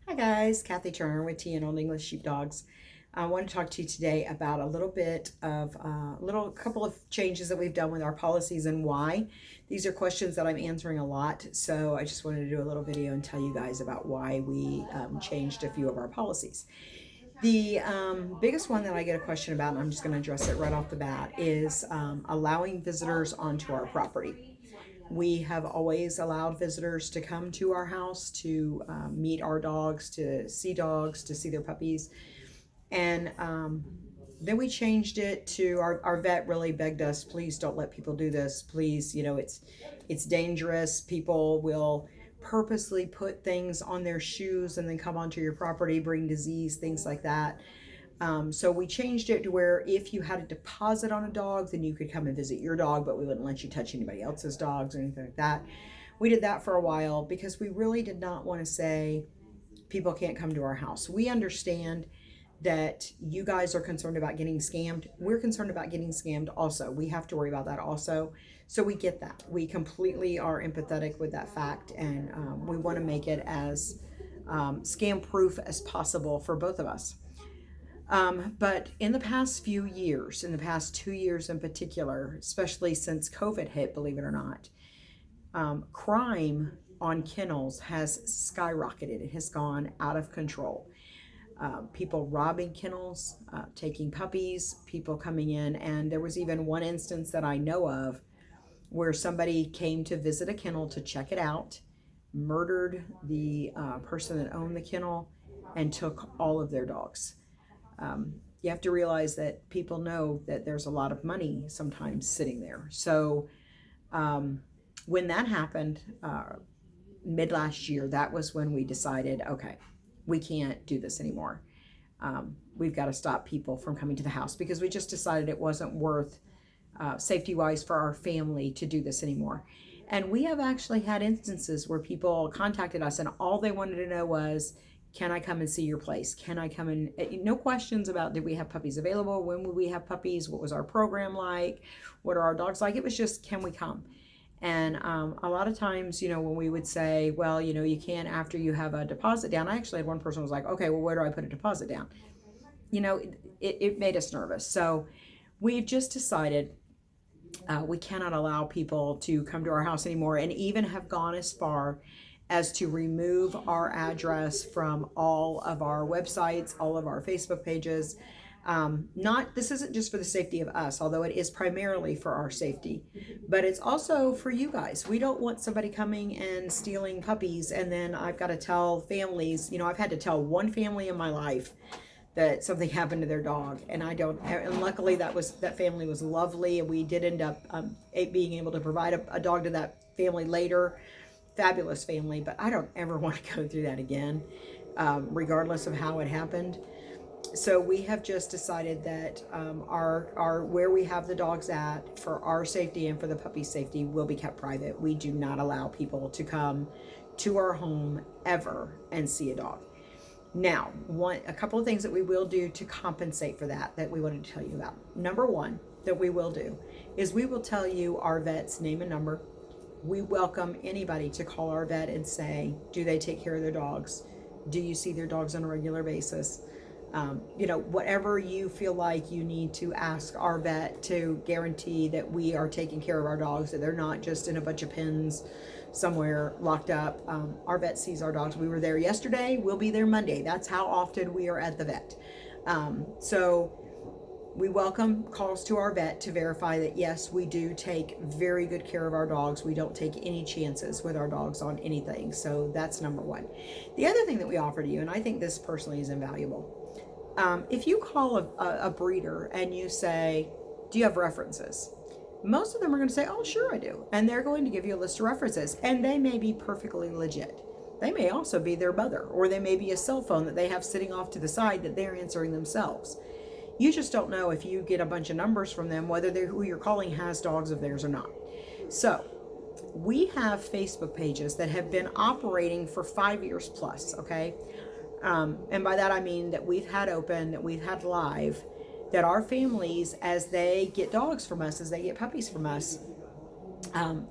Hi guys, Kathy Turner with T and Old English Sheepdogs. I want to talk to you today about a little bit of couple of changes that we've done with our policies and why. These are questions that I'm answering a lot, so I just wanted to do a little video and tell you guys about why we changed a few of our policies. The biggest one that I get a question about, and I'm just going to address it right off the bat, is allowing visitors onto our property. We have always allowed visitors to come to our house to meet our dogs, to see their puppies. And then we changed it to our vet really begged us, please don't let people do this. Please, it's dangerous. People will purposely put things on their shoes and then come onto your property, bring disease, things like that. So we changed it to where if you had a deposit on a dog, then you could come and visit your dog, but we wouldn't let you touch anybody else's dogs or anything like that. We did that for a while because we really did not want to say people can't come to our house. We understand that you guys are concerned about getting scammed. We're concerned about getting scammed also. We have to worry about that also. So we get that. We completely are empathetic with that fact, and we want to make it as scam proof as possible for both of us. But in the past few years, in the past 2 years in particular, especially since COVID hit, believe it or not, crime on kennels has skyrocketed. It has gone out of control. People robbing kennels, taking puppies, people coming in. And there was even one instance that I know of where somebody came to visit a kennel to check it out, murdered the person that owned the kennel, and took all of their dogs. You have to realize that people know that there's a lot of money sometimes sitting there. So when that happened mid last year, that was when we decided, okay, we can't do this anymore. We've got to stop people from coming to the house because we just decided it wasn't worth safety wise for our family to do this anymore. And we have actually had instances where people contacted us and all they wanted to know was, can I come and see your place? Can I come in? No questions about did we have puppies available? When would we have puppies? What was our program like? What are our dogs like? It was just, can we come? And a lot of times, when we would say, well, you can after you have a deposit down. I actually had one person who was like, okay, well, where do I put a deposit down? It made us nervous. So we've just decided we cannot allow people to come to our house anymore, and even have gone as far as to remove our address from all of our websites, all of our Facebook pages. This isn't just for the safety of us, although it is primarily for our safety, but it's also for you guys. We don't want somebody coming and stealing puppies, and then I've got to tell families, I've had to tell one family in my life that something happened to their dog, and luckily that family was lovely, and we did end up being able to provide a dog to that family later. Fabulous family, but I don't ever want to go through that again, regardless of how it happened. So we have just decided that our where we have the dogs at for our safety and for the puppy's safety will be kept private. We do not allow people to come to our home ever and see a dog. Now, a couple of things that we will do to compensate for that we wanted to tell you about. Number one that we will do is we will tell you our vet's name and number. We welcome anybody to call our vet and say, do they take care of their dogs? Do you see their dogs on a regular basis? Whatever you feel like you need to ask our vet to guarantee that we are taking care of our dogs, that they're not just in a bunch of pens somewhere locked up. Our vet sees our dogs. We were there yesterday. We'll be there Monday. That's how often we are at the vet. So we welcome calls to our vet to verify that, yes, we do take very good care of our dogs. We don't take any chances with our dogs on anything. So that's number one. The other thing that we offer to you, and I think this personally is invaluable, if you call a breeder and you say, do you have references? Most of them are going to say, oh, sure I do. And they're going to give you a list of references. And they may be perfectly legit. They may also be their mother, or they may be a cell phone that they have sitting off to the side that they're answering themselves. You just don't know if you get a bunch of numbers from them, whether who you're calling has dogs of theirs or not. So we have Facebook pages that have been operating for 5 years plus, okay? And by that I mean that we've had open, that we've had live, that our families, as they get dogs from us, as they get puppies from us,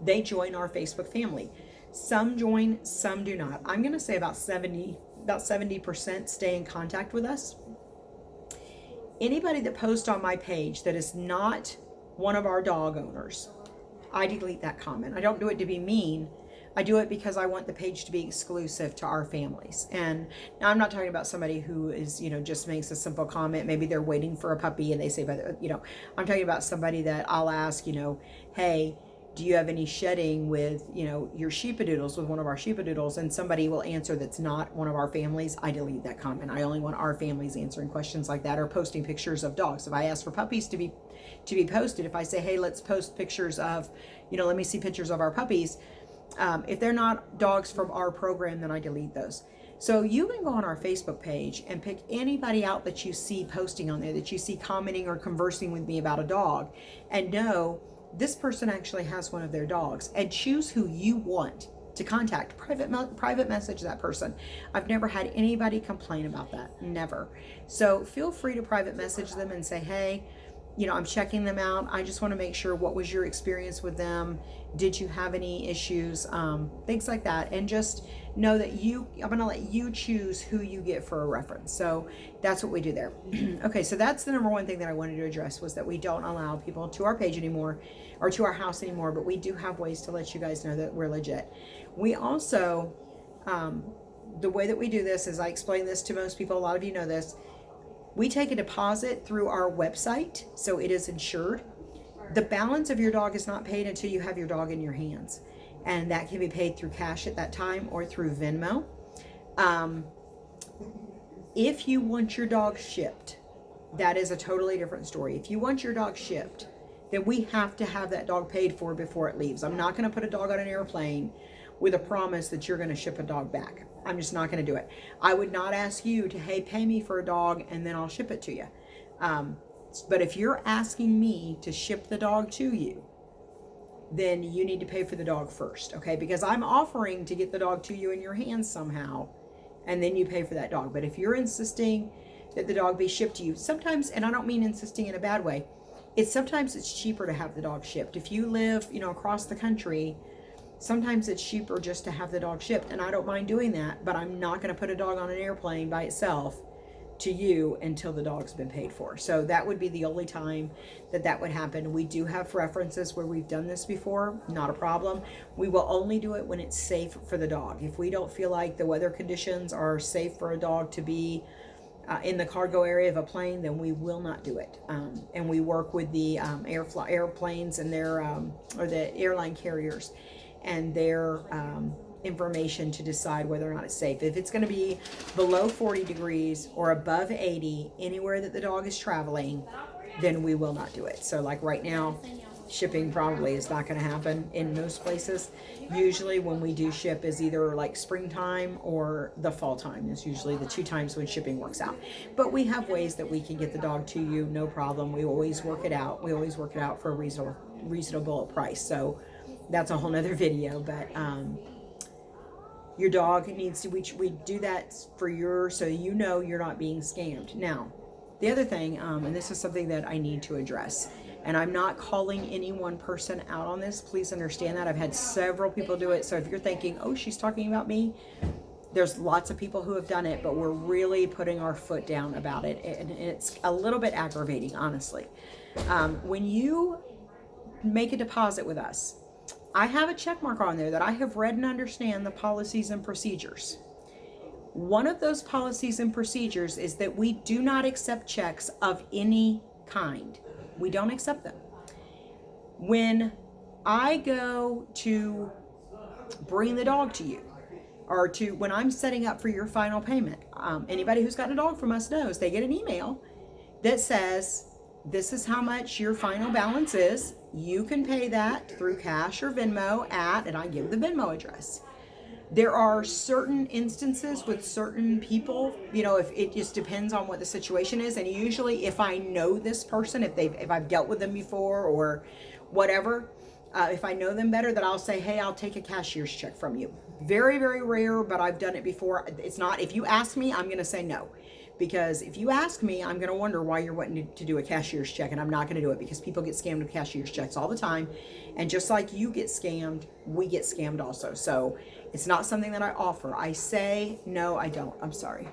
they join our Facebook family. Some join, some do not. I'm going to say about 70 about 70% stay in contact with us. Anybody that posts on my page that is not one of our dog owners, I delete that comment. I don't do it to be mean. I do it because I want the page to be exclusive to our families. And now I'm not talking about somebody who is, just makes a simple comment. Maybe they're waiting for a puppy and they say, I'm talking about somebody that I'll ask, hey, do you have any shedding with, your sheepadoodles, with one of our sheepadoodles? And somebody will answer that's not one of our families. I delete that comment. I only want our families answering questions like that or posting pictures of dogs. If I ask for puppies to be posted, if I say, hey, let's post pictures of, let me see pictures of our puppies. If they're not dogs from our program, then I delete those. So you can go on our Facebook page and pick anybody out that you see posting on there, that you see commenting or conversing with me about a dog, and know this person actually has one of their dogs, and choose who you want to contact. Private message that person. I've never had anybody complain about that. Never. So feel free to private message them and say, hey, I'm checking them out. I just want to make sure, what was your experience with them? Did you have any issues? Things like that. And just know that I'm going to let you choose who you get for a reference. So that's what we do there. Okay, so that's the number one thing that I wanted to address, was that we don't allow people to our page anymore or to our house anymore, but we do have ways to let you guys know that we're legit. We also, the way that we do this is, I explain this to most people, a lot of you know this, we take a deposit through our website, so it is insured. The balance of your dog is not paid until you have your dog in your hands, and that can be paid through cash at that time or through Venmo. If you want your dog shipped, that is a totally different story. If you want your dog shipped, then we have to have that dog paid for before it leaves. I'm not going to put a dog on an airplane with a promise that you're going to ship a dog back. I'm just not going to do it. I would not ask you to, hey, pay me for a dog and then I'll ship it to you. But if you're asking me to ship the dog to you, then you need to pay for the dog first, okay? Because I'm offering to get the dog to you in your hands somehow, and then you pay for that dog. But if you're insisting that the dog be shipped to you, sometimes, and I don't mean insisting in a bad way, sometimes it's cheaper to have the dog shipped. If you live, across the country, sometimes it's cheaper just to have the dog shipped, and I don't mind doing that, but I'm not going to put a dog on an airplane by itself to you until the dog's been paid for. So that would be the only time that would happen. We do have references where we've done this before, not a problem. We will only do it when it's safe for the dog. If we don't feel like the weather conditions are safe for a dog to be in the cargo area of a plane, then we will not do it. And we work with the airplanes and their or the airline carriers and their information to decide whether or not it's safe. If it's going to be below 40 degrees or above 80 anywhere that the dog is traveling, then we will not do it. So like right now, shipping probably is not going to happen in most places. Usually when we do ship is either like springtime or the fall time. It's usually the two times when shipping works out. But we have ways that we can get the dog to you, no problem. We always work it out. We always work it out for a reasonable price. So that's a whole nother video, but your dog needs to, we do that for so you're not being scammed. Now, the other thing, and this is something that I need to address, and I'm not calling any one person out on this, please understand that. I've had several people do it, so if you're thinking, oh, she's talking about me, there's lots of people who have done it, but we're really putting our foot down about it, and it's a little bit aggravating, honestly. When you make a deposit with us, I have a check mark on there that I have read and understand the policies and procedures. One of those policies and procedures is that we do not accept checks of any kind. We don't accept them. When I go to bring the dog to you, or when I'm setting up for your final payment, anybody who's gotten a dog from us knows they get an email that says, this is how much your final balance is. You can pay that through cash or Venmo and I give the Venmo address. There are certain instances with certain people, if it just depends on what the situation is. And usually if I know this person, if I've dealt with them before or whatever, if I know them better, that I'll say, hey, I'll take a cashier's check from you. Very, very rare, but I've done it before. It's not, if you ask me, I'm going to say no. Because if you ask me, I'm going to wonder why you're wanting to do a cashier's check, and I'm not going to do it because people get scammed with cashier's checks all the time. And just like you get scammed, we get scammed also. So it's not something that I offer. I say, no, I don't. I'm sorry.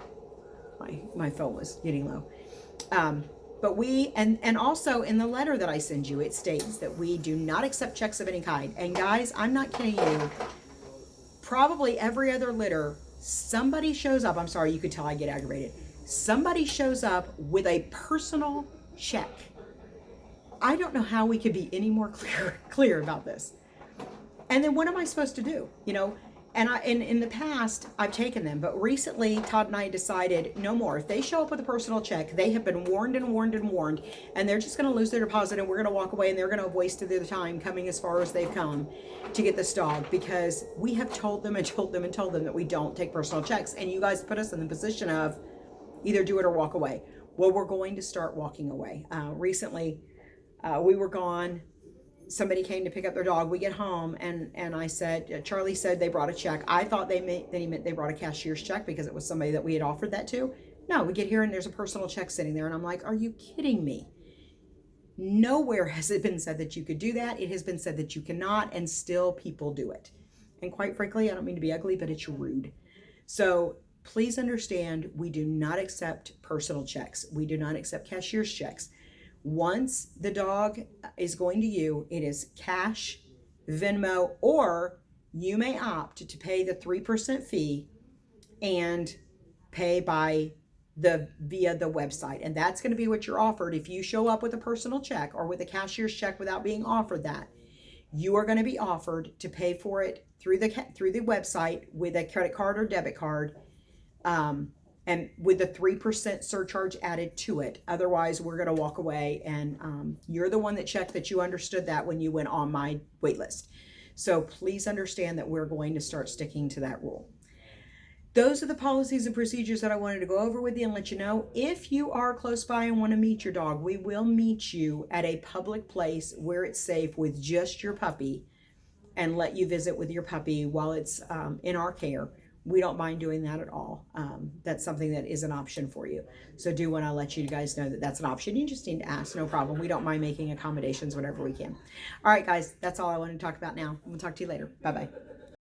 My phone was getting low. But and also in the letter that I send you, it states that we do not accept checks of any kind. And guys, I'm not kidding you. Probably every other litter, somebody shows up. I'm sorry, you could tell I get aggravated. Somebody shows up with a personal check. I don't know how we could be any more clear about this. And then what am I supposed to do? And in the past, I've taken them, but recently Todd and I decided no more. If they show up with a personal check, they have been warned and warned and warned, and they're just going to lose their deposit, and we're going to walk away, and they're going to have wasted their time coming as far as they've come to get this dog, because we have told them and told them and told them that we don't take personal checks, and you guys put us in the position of either do it or walk away. Well, we're going to start walking away. Recently, we were gone. Somebody came to pick up their dog. We get home, and I said, Charlie said they brought a check. I thought he meant they brought a cashier's check because it was somebody that we had offered that to. No, we get here and there's a personal check sitting there, and I'm like, are you kidding me? Nowhere has it been said that you could do that. It has been said that you cannot, and still people do it. And quite frankly, I don't mean to be ugly, but it's rude. So please understand, we do not accept personal checks. We do not accept cashier's checks. Once the dog is going to you, it is cash, Venmo, or you may opt to pay the 3% fee and pay via the website. And that's going to be what you're offered. If you show up with a personal check or with a cashier's check without being offered that, you are going to be offered to pay for it through the website with a credit card or debit card, and with the 3% surcharge added to it. Otherwise, we're going to walk away, and you're the one that checked that you understood that when you went on my wait list. So please understand that we're going to start sticking to that rule. Those are the policies and procedures that I wanted to go over with you and let you know. If you are close by and want to meet your dog, we will meet you at a public place where it's safe with just your puppy, and let you visit with your puppy while it's in our care. We don't mind doing that at all. That's something that is an option for you. So do want to let you guys know that that's an option. You just need to ask, no problem. We don't mind making accommodations whenever we can. All right, guys, that's all I wanted to talk about now. We'll talk to you later. Bye-bye.